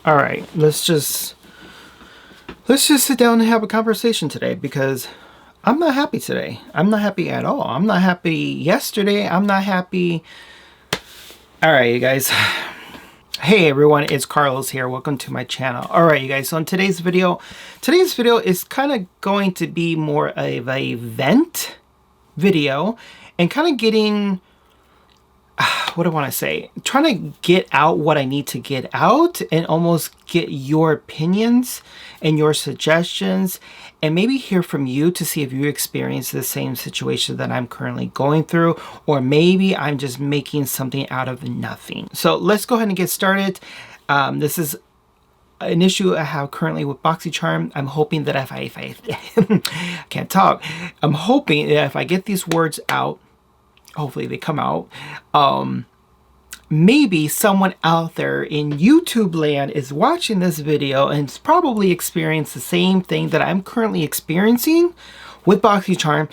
All right, let's just sit down and have a conversation today, because I'm not happy today. I'm not happy at all. I'm not happy yesterday. I'm not happy. All right, you guys. Hey everyone, it's Carlos here. Welcome to my channel. All right, you guys. So in today's video is kind of going to be more of a vent video and kind of getting, what do I want to say? Trying to get out what I need to get out and almost get your opinions and your suggestions and maybe hear from you to see if you experience the same situation that I'm currently going through, or maybe I'm just making something out of nothing. So let's go ahead and get started. This is an issue I have currently with Boxycharm. I'm hoping that if I can't talk, I'm hoping that if I get these words out, hopefully they come out, maybe someone out there in YouTube land is watching this video and has probably experienced the same thing that I'm currently experiencing with Boxycharm.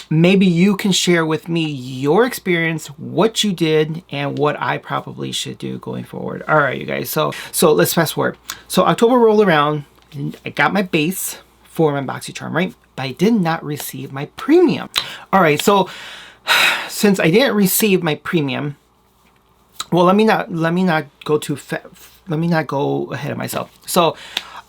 Maybe you can share with me your experience, what you did, and what I probably should do going forward. All right, you guys. So let's fast forward. So October rolled around and I got my base for my Boxycharm, right? But I did not receive my premium. All right, so since I didn't receive my premium, well, let me not go ahead of myself. So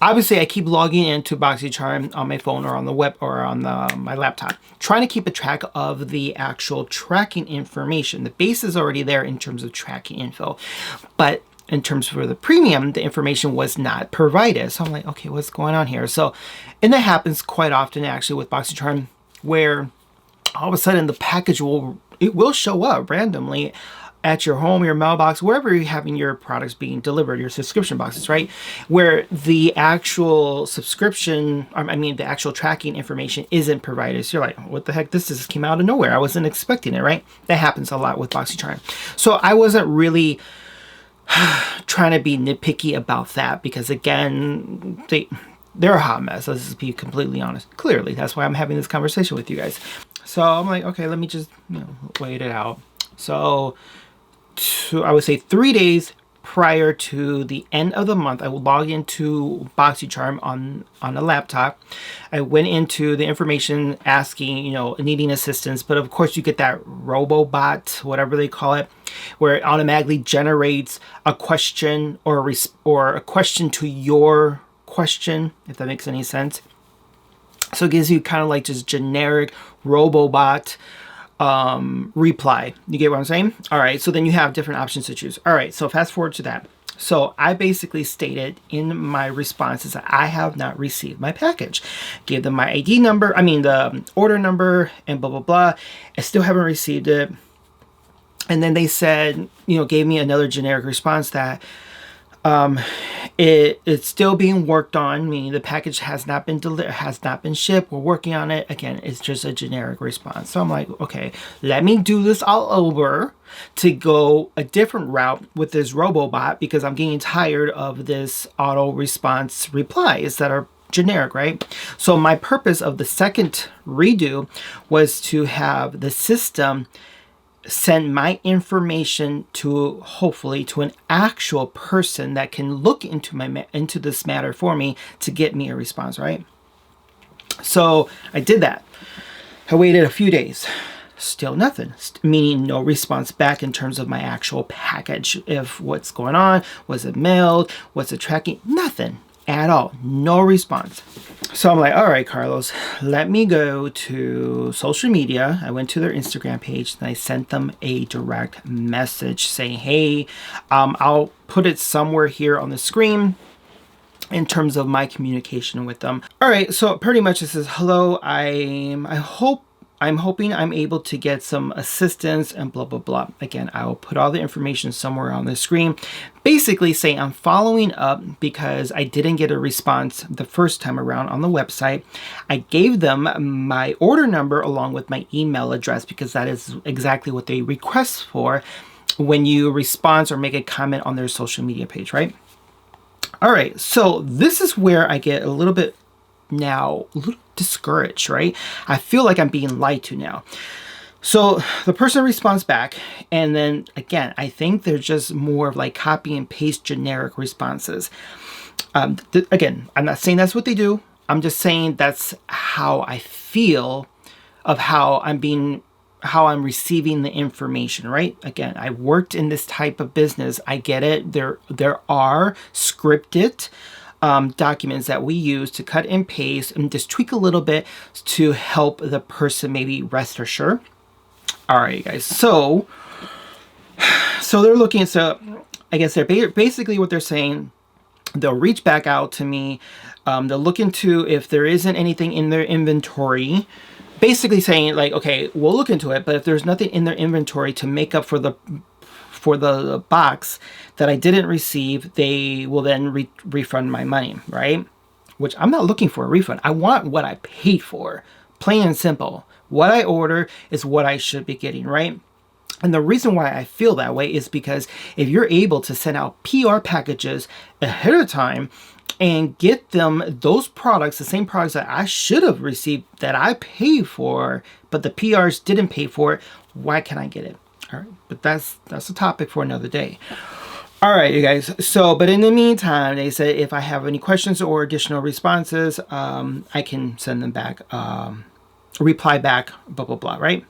obviously I keep logging into Boxycharm on my phone or on the web or on my laptop, trying to keep a track of the actual tracking information. The base is already there in terms of tracking info, but in terms for the premium, the information was not provided. So I'm like, okay, what's going on here? So, and that happens quite often actually with Boxycharm, where all of a sudden the package will show up randomly at your home, your mailbox, wherever you're having your products being delivered, your subscription boxes, right? Where the actual subscription, the actual tracking information isn't provided. So you're like, what the heck? This just came out of nowhere. I wasn't expecting it, right? That happens a lot with Boxycharm. So I wasn't really trying to be nitpicky about that, because again, they're a hot mess. Let's just be completely honest. Clearly, that's why I'm having this conversation with you guys. So I'm like, okay, let me just wait it out. So I would say 3 days prior to the end of the month, I will log into Boxycharm on a laptop. I went into the information asking, needing assistance, but of course you get that robobot, whatever they call it, where it automatically generates a question or a question to your question, if that makes any sense. So it gives you kind of like just generic robobot reply. You get what I'm saying? All right, so then you have different options to choose. All right, so fast forward to that. So I basically stated in my responses that I have not received my package. Gave them my ID number, the order number, and blah, blah, blah. I still haven't received it. And then they said, gave me another generic response that it's still being worked on, meaning the package has not been delivered, has not been shipped. We're working on it. Again, it's just a generic response. So I'm like, okay, let me do this all over to go a different route with this robobot, because I'm getting tired of this auto response replies that are generic, right? So my purpose of the second redo was to have the system send my information to, hopefully, to an actual person that can look into this matter for me to get me a response, right? So I did that. I waited a few days. Still nothing, meaning no response back in terms of my actual package. If what's going on, was it mailed, was it tracking? Nothing at all. No response. So I'm like, all right, Carlos, let me go to social media. I went to their Instagram page and I sent them a direct message saying, hey, I'll put it somewhere here on the screen in terms of my communication with them. All right, so pretty much it says, hello, I'm hoping I'm able to get some assistance and blah, blah, blah. Again, I will put all the information somewhere on the screen. Basically saying I'm following up because I didn't get a response the first time around on the website. I gave them my order number along with my email address, because that is exactly what they request for when you respond or make a comment on their social media page, right? All right, so this is where I get a little bit now, a little discouraged, right? I feel like I'm being lied to now. So the person responds back, and then again, I think they're just more of like copy and paste generic responses. Again, I'm not saying that's what they do. I'm just saying that's how I feel of how I'm receiving the information, right? Again, I worked in this type of business. I get it. There are scripted documents that we use to cut and paste and just tweak a little bit to help the person maybe rest assured. All right, guys. So they're looking. So I guess they're basically what they're saying. They'll reach back out to me. They'll look into if there isn't anything in their inventory. Basically saying like, okay, we'll look into it, but if there's nothing in their inventory to make up for the box that I didn't receive, they will then refund my money, right? Which I'm not looking for a refund. I want what I paid for, plain and simple. What I order is what I should be getting, right? And the reason why I feel that way is because if you're able to send out PR packages ahead of time and get them those products, the same products that I should have received that I paid for, but the PRs didn't pay for it, why can't I get it? All right, but that's a topic for another day. All right, you guys. So, but in the meantime, they said if I have any questions or additional responses, I can send them back, reply back, blah, blah, blah, right?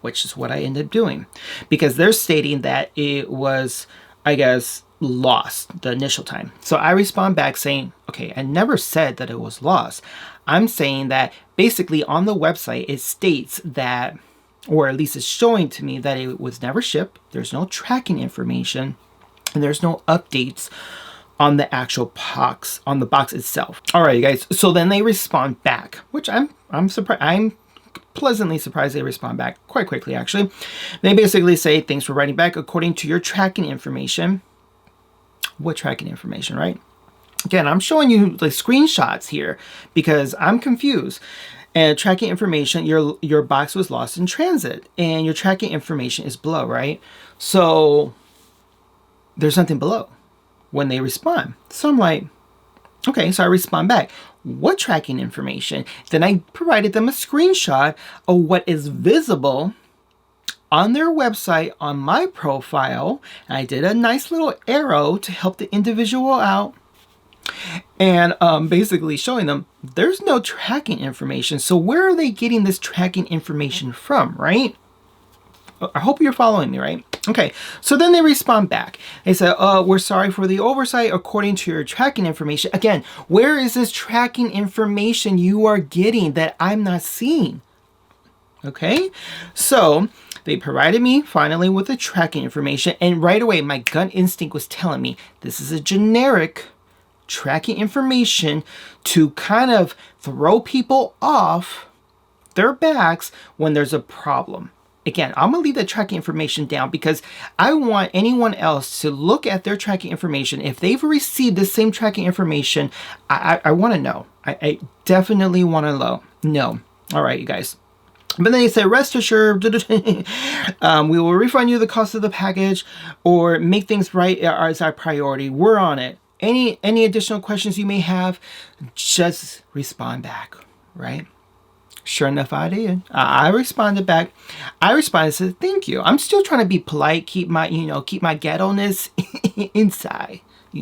Which is what I ended up doing because they're stating that it was, I guess, lost the initial time. So I respond back saying, okay, I never said that it was lost. I'm saying that basically on the website, it states that, or at least it's showing to me that it was never shipped. There's no tracking information and there's no updates on the actual box, on the box itself. All right, you guys. So then they respond back, which I'm surprised. I'm pleasantly surprised they respond back quite quickly, actually. They basically say, thanks for writing back. According to your tracking information, what tracking information, right? Again, I'm showing you the screenshots here because I'm confused. And tracking information, your box was lost in transit and your tracking information is below, right? So there's nothing below when they respond. So I'm like, okay, so I respond back. What tracking information? Then I provided them a screenshot of what is visible on their website, on my profile. And I did a nice little arrow to help the individual out. And basically showing them there's no tracking information. So where are they getting this tracking information from, right? I hope you're following me, right? Okay, so then they respond back. They say, we're sorry for the oversight according to your tracking information. Again, where is this tracking information you are getting that I'm not seeing? Okay, so they provided me finally with the tracking information, and right away my gut instinct was telling me this is a generic tracking information to kind of throw people off their backs when there's a problem. Again, I'm going to leave that tracking information down because I want anyone else to look at their tracking information. If they've received the same tracking information, I want to know. I definitely want to know. All right, you guys. But then they say, rest assured, we will refund you the cost of the package or make things right as our priority. We're on it. Any additional questions you may have, just respond back, right? Sure enough, I did. I responded back. I responded and said, thank you. I'm still trying to be polite, keep my ghetto-ness inside.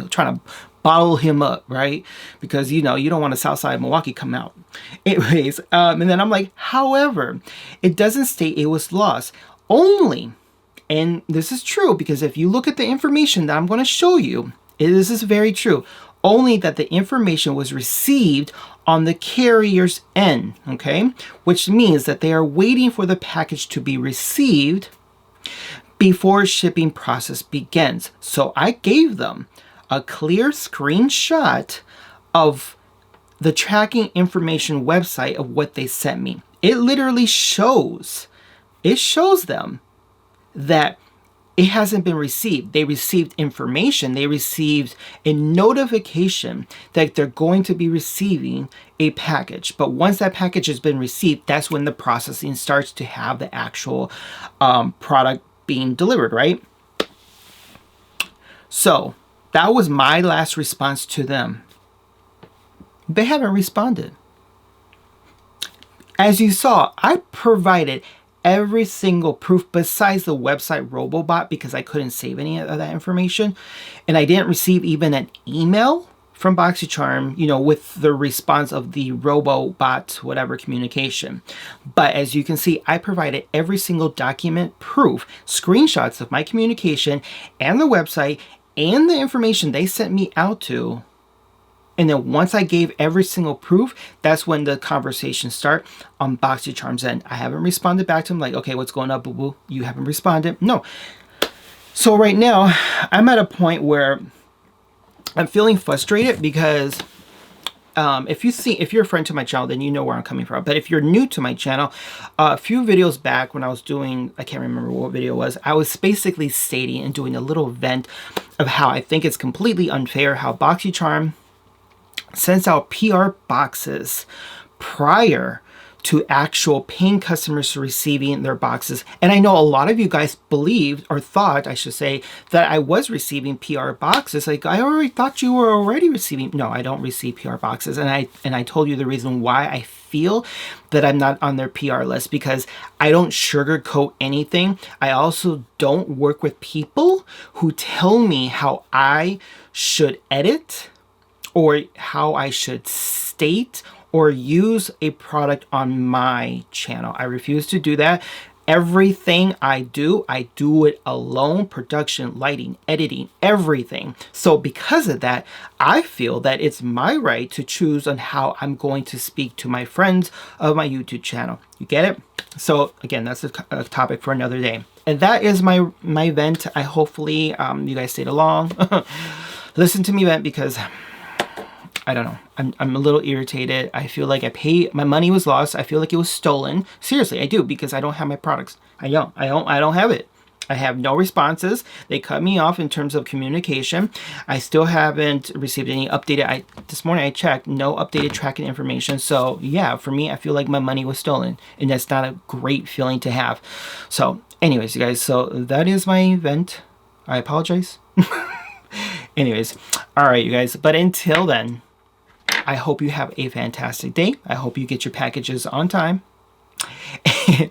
Trying to bottle him up, right? Because, you don't want a Southside Milwaukee come out. Anyways, and then I'm like, however, it doesn't state it was lost. Only, and this is true because if you look at the information that I'm going to show you, this is very true. Only that the information was received on the carrier's end, okay? Which means that they are waiting for the package to be received before shipping process begins. So I gave them a clear screenshot of the tracking information website of what they sent me. It literally shows them that it hasn't been received. They received information. They received a notification that they're going to be receiving a package. But once that package has been received, that's when the processing starts to have the actual product being delivered, right? So that was my last response to them. They haven't responded. As you saw, I provided every single proof besides the website Robobot because I couldn't save any of that information. And I didn't receive even an email from Boxycharm, you know, with the response of the Robobot, whatever communication. But as you can see, I provided every single document, proof, screenshots of my communication and the website and the information they sent me out to. And then once I gave every single proof, that's when the conversation start on Boxycharm's end. I haven't responded back to him like, okay, what's going on, boo-boo? You haven't responded. No. So right now, I'm at a point where I'm feeling frustrated because if you're a friend to my channel, then you know where I'm coming from. But if you're new to my channel, a few videos back when I was doing, I can't remember what video it was, I was basically stating and doing a little vent of how I think it's completely unfair how Boxycharm sends out PR boxes prior to actual paying customers receiving their boxes. And I know a lot of you guys believed, or thought, I should say, that I was receiving PR boxes. Like, I already thought you were already receiving. No, I don't receive PR boxes. And I told you the reason why I feel that I'm not on their PR list, because I don't sugarcoat anything. I also don't work with people who tell me how I should edit or how I should state or use a product on my channel. I refuse to do that. Everything I do it alone. Production, lighting, editing, everything. So because of that, I feel that it's my right to choose on how I'm going to speak to my friends of my YouTube channel. You get it? So again, that's a topic for another day. And that is my vent. I hopefully you guys stayed along. Listen to me vent, because I don't know. I'm a little irritated. I feel like my money was lost. I feel like it was stolen. Seriously, I do, because I don't have my products. I don't have it. I have no responses. They cut me off in terms of communication. I still haven't received any updated. This morning I checked, no updated tracking information. So yeah, for me, I feel like my money was stolen, and that's not a great feeling to have. So anyways, you guys, so that is my event. I apologize. Anyways, all right, you guys, but until then, I hope you have a fantastic day. I hope you get your packages on time.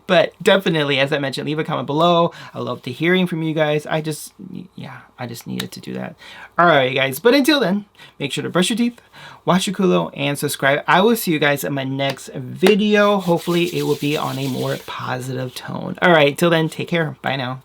But definitely, as I mentioned, leave a comment below. I love to hearing from you guys. I just needed to do that. All right, you guys. But until then, make sure to brush your teeth, watch your culo, and subscribe. I will see you guys in my next video. Hopefully, it will be on a more positive tone. All right, till then, take care. Bye now.